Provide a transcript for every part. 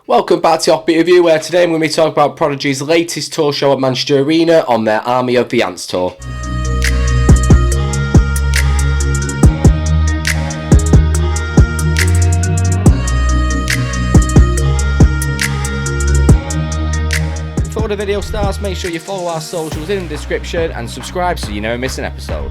Welcome back to Offbeat Review, where today I'm going to be talking about Prodigy's latest tour show at Manchester Arena on their Army of the Ants tour. Before the video starts, make sure you follow our socials in the description and subscribe so you never miss an episode.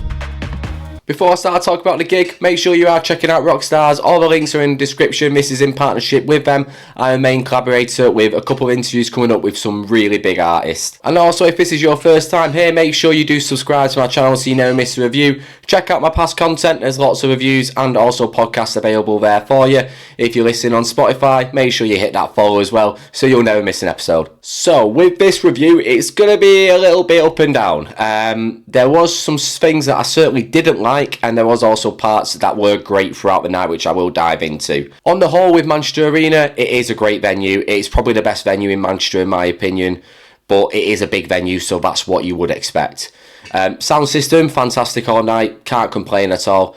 Before I start talking about the gig, make sure you are checking out Rockstars. All the links are in the description. This is in partnership with them. I'm a main collaborator with a couple of interviews coming up with some really big artists. And also, if this is your first time here, make sure you do subscribe to my channel so you never miss a review. Check out my past content. There's lots of reviews and also podcasts available there for you. If you're listening on Spotify, make sure you hit that follow as well so you'll never miss an episode. So, with this review, it's going to be a little bit up and down. There was some things that I certainly didn't like, and there was also parts that were great throughout the night, which I will dive into. On the whole, with Manchester Arena, it is a great venue. It's probably the best venue in Manchester in my opinion, but it is a big venue, so that's what you would expect. Sound system, fantastic all night, can't complain at all.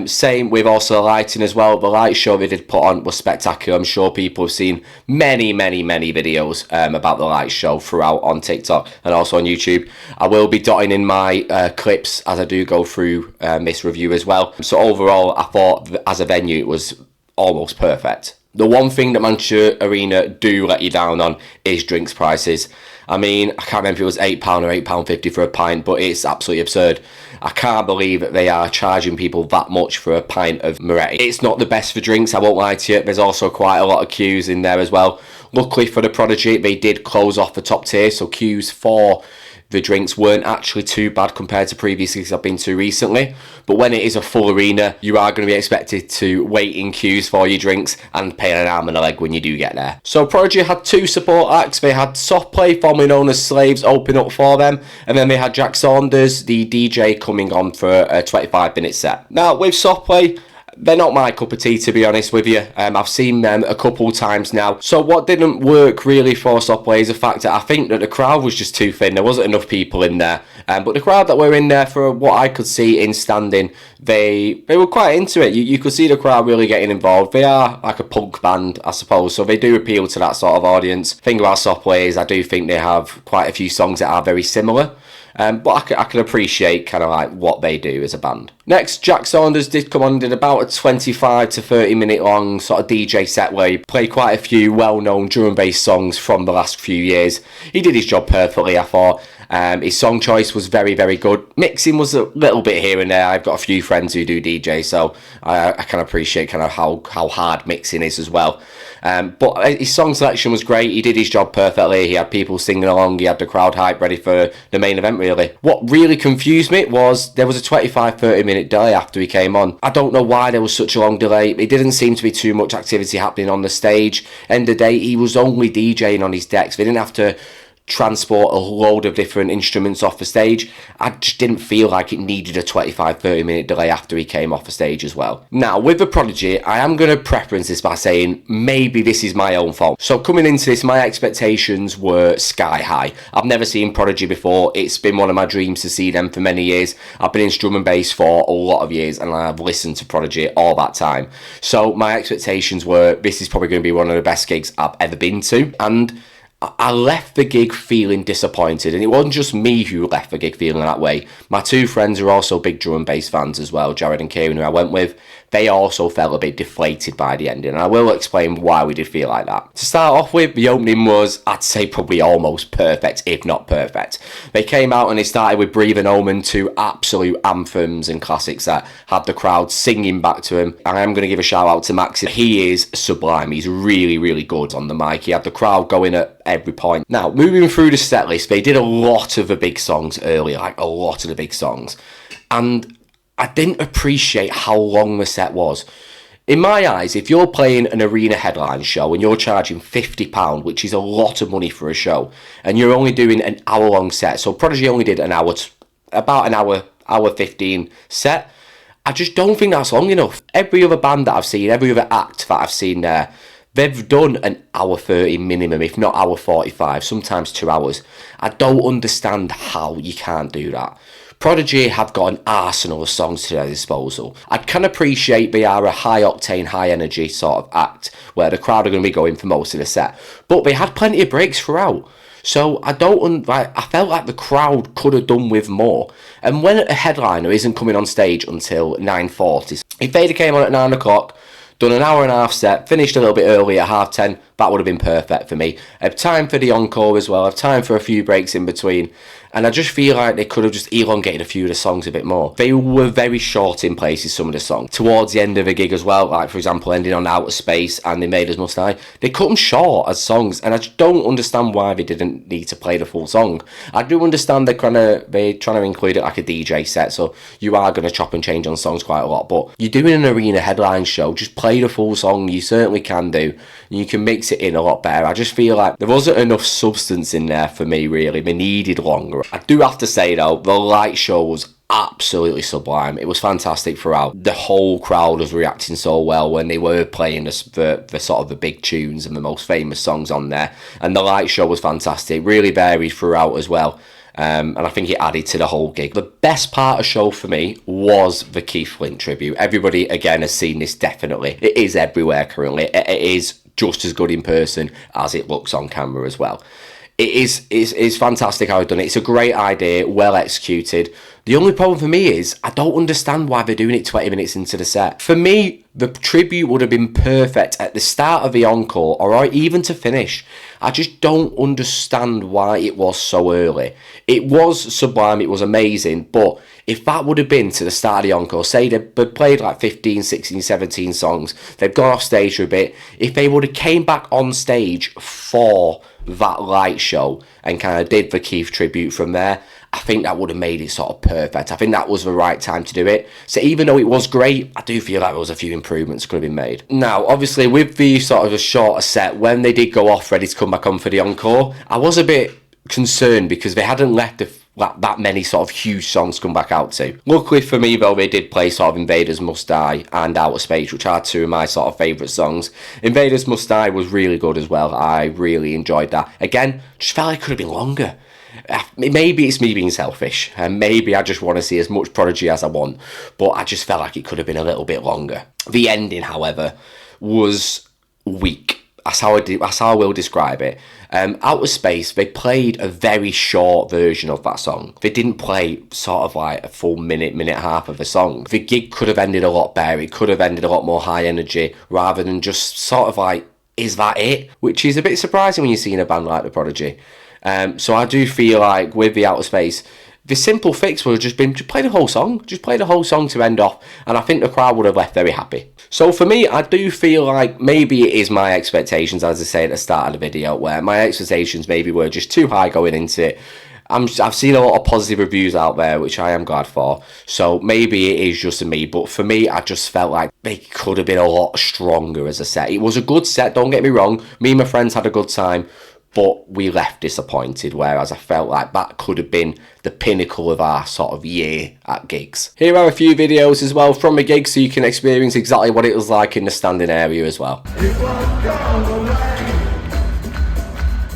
Same with also the lighting as well. The light show they did put on was spectacular. I'm sure people have seen many videos about the light show throughout on TikTok and also on YouTube. I will be dotting in my clips as I do go through this review as well. So overall, I thought as a venue it was almost perfect. The one thing that Manchester Arena do let you down on is drinks prices. I mean, I can't remember if it was £8 or £8.50 for a pint, but it's absolutely absurd. I can't believe that they are charging people that much for a pint of Moretti. It's not the best for drinks, I won't lie to you. There's also quite a lot of queues in there as well. Luckily for the Prodigy, they did close off the top tier, so queues for the drinks weren't actually too bad compared to previous gigs I've been to recently. But when it is a full arena, you are going to be expected to wait in queues for your drinks and pay an arm and a leg when you do get there. So Prodigy had two support acts. They had Soft Play, formerly known as Slaves, open up for them, and then they had Jack Saunders, the DJ, coming on for a 25-minute set. Now with Soft Play, they're not my cup of tea, to be honest with you. I've seen them a couple times now. So what didn't work really for Soft Play is the fact that I think that the crowd was just too thin. There wasn't enough people in there. But the crowd that were in there, for what I could see in standing, they were quite into it. You could see the crowd really getting involved. They are like a punk band, I suppose, so they do appeal to that sort of audience. The thing about Soft Play is I do think they have quite a few songs that are very similar. But I can appreciate kind of like what they do as a band. Next, Jack Saunders did come on and did about a 25 to 30 minute long sort of DJ set where he played quite a few well-known drum and bass songs from the last few years. He did his job perfectly, I thought. His song choice was very good. Mixing was a little bit here and there. I've got a few friends who do DJ, so I can appreciate kind of how hard mixing is as well. But his song selection was great. He did his job perfectly. He had people singing along. He had the crowd hype ready for the main event, really. What really confused me was there was a 25-30 minute delay after he came on. I don't know why there was such a long delay. It didn't seem to be too much activity happening on the stage. End of the day, he was only DJing on his decks. They didn't have to transport a load of different instruments off the stage. I just didn't feel like it needed a 25-30 minute delay after he came off the stage as well. Now with the Prodigy, I am going to preference this by saying maybe this is my own fault. So coming into this, my expectations were sky high. I've never seen Prodigy before. It's been one of my dreams to see them for many years. I've been in drum and bass for a lot of years and I've listened to Prodigy all that time. So my expectations were this is probably going to be one of the best gigs I've ever been to, and I left the gig feeling disappointed, and it wasn't just me who left the gig feeling that way. My two friends are also big drum and bass fans as well, Jared and Kieran, who I went with. They also felt a bit deflated by the ending, and I will explain why we did feel like that. To start off with, the opening was, I'd say, probably almost perfect, if not perfect. They came out and they started with Breathe and Omen, two absolute anthems and classics that had the crowd singing back to him. And I'm going to give a shout out to Max. He is sublime. He's really good on the mic. He had the crowd going at every point. Now, moving through the set list, they did a lot of the big songs earlier, like a lot of the big songs. And I didn't appreciate how long the set was. In my eyes, if you're playing an arena headline show and you're charging £50, which is a lot of money for a show, and you're only doing an hour-long set, so Prodigy only did an hour, about an hour 15 set, I just don't think that's long enough. Every other band that I've seen, every other act that I've seen there, they've done an hour 30 minimum, if not hour 45, sometimes 2 hours. I don't understand how you can't do that. Prodigy have got an arsenal of songs to their disposal. I can appreciate they are a high octane, high energy sort of act where the crowd are going to be going for most of the set, but they had plenty of breaks throughout. So I felt like the crowd could have done with more. And when a headliner isn't coming on stage until 9:40, if Vader came on at 9 o'clock, done an hour and a half set, finished a little bit early at 10:30, that would have been perfect for me. I have time for the encore as well, I have time for a few breaks in between, and I just feel like they could have just elongated a few of the songs a bit more. They were very short in places, some of the songs. Towards the end of the gig as well, like for example ending on Outer Space and They Made Us Must Die, they cut them short as songs, and I just don't understand why they didn't need to play the full song. I do understand they're trying to include it like a DJ set, so you are going to chop and change on songs quite a lot, but you're doing an arena headline show, just play the full song. You certainly can do. You can mix it in a lot better. I just feel like there wasn't enough substance in there for me, really. They needed longer. I do have to say though, the light show was absolutely sublime. It was fantastic throughout. The whole crowd was reacting so well when they were playing the sort of the big tunes and the most famous songs on there, and the light show was fantastic, really varied throughout as well. And I think it added to the whole gig. The best part of the show for me was the Keith Flint tribute. Everybody again has seen this, definitely. It is everywhere currently. It is just as good in person as it looks on camera as well. It's fantastic how they've done it. It's a great idea, well executed. The only problem for me is I don't understand why they're doing it 20 minutes into the set. For me, the tribute would have been perfect at the start of the encore or even to finish. I just don't understand why it was so early. It was sublime, it was amazing, but if that would have been to the start of the encore, say they'd played like 15, 16, 17 songs, they've gone off stage for a bit, if they would have came back on stage for that light show and kind of did the Keith tribute from there, I think that would have made it sort of perfect. I think that was the right time to do it. So even though it was great, I do feel like there was a few improvements could have been made. Now, obviously, with the sort of a shorter set, when they did go off ready to come back on for the encore, I was a bit concerned because they hadn't left that many sort of huge songs to come back out to. Luckily for me though, they did play sort of Invaders Must Die and Outer Space, which are two of my sort of favourite songs. Invaders Must Die was really good as well. I really enjoyed that. Again, just felt like it could have been longer. Maybe it's me being selfish, and maybe I just want to see as much Prodigy as I want, but I just felt like it could have been a little bit longer. The ending, however, was weak. That's how I will describe it. Outer Space, they played a very short version of that song. They didn't play sort of like a full minute and a half of a song. The gig could have ended a lot better. It could have ended a lot more high energy rather than just sort of like, is that it? Which is a bit surprising when you're seeing a band like the Prodigy. So I do feel like with the Outer Space, the simple fix would have just been to play the whole song. Just play the whole song to end off, and I think the crowd would have left very happy. So for me, I do feel like maybe it is my expectations, as I say at the start of the video, where my expectations maybe were just too high going into it. I've seen a lot of positive reviews out there, which I am glad for. So maybe it is just me, but for me, I just felt like they could have been a lot stronger as a set. It was a good set, don't get me wrong. Me and my friends had a good time, but we left disappointed, whereas I felt like that could have been the pinnacle of our sort of year at gigs. Here are a few videos as well from the gig so you can experience exactly what it was like in the standing area as well. It won't go away.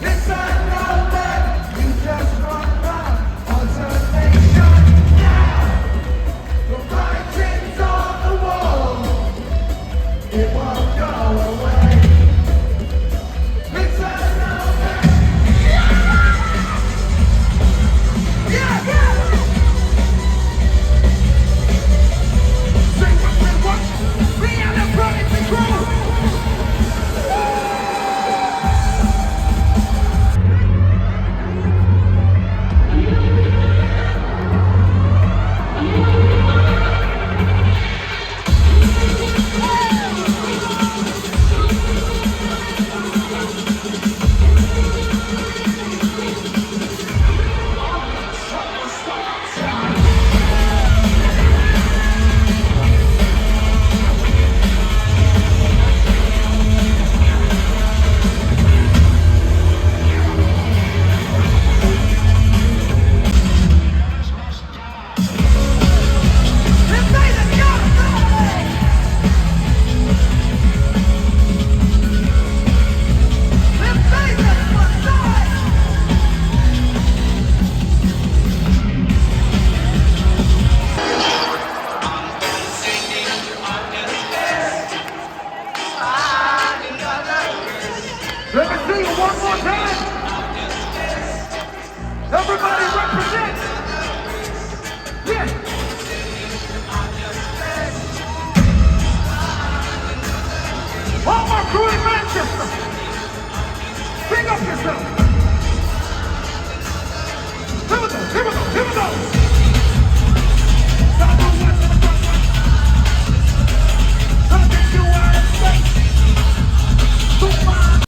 Listen, no way. You just run round alternation now. The writing's on the wall. It won't go away. Listen, no way. Yeah, yeah. Say what we want. We are the Prodigy crew. hear you one more time. Everybody represent. Yeah. All my crew in Manchester. Big up yourself. Here we go, here we go, here we go.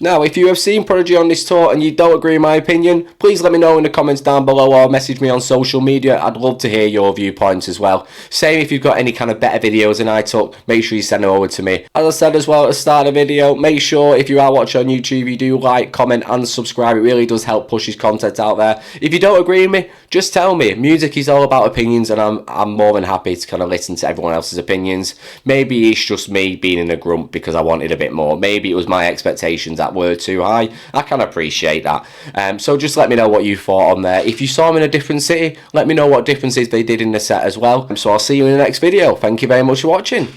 Now, if you have seen Prodigy on this tour and you don't agree with my opinion, please let me know in the comments down below or message me on social media. I'd love to hear your viewpoints as well. Same if you've got any kind of better videos than I took, make sure you send them over to me. As I said as well at the start of the video, make sure if you are watching on YouTube, you do like, comment and subscribe. It really does help push his content out there. If you don't agree with me, just tell me. Music is all about opinions, and I'm more than happy to kind of listen to everyone else's opinions. Maybe it's just me being in a grump because I wanted a bit more. Maybe it was my expectations that were too high. I can appreciate that. So just let me know what you thought on there. If you saw them in a different city, let me know what differences they did in the set as well. So I'll see you in the next video. Thank you very much for watching.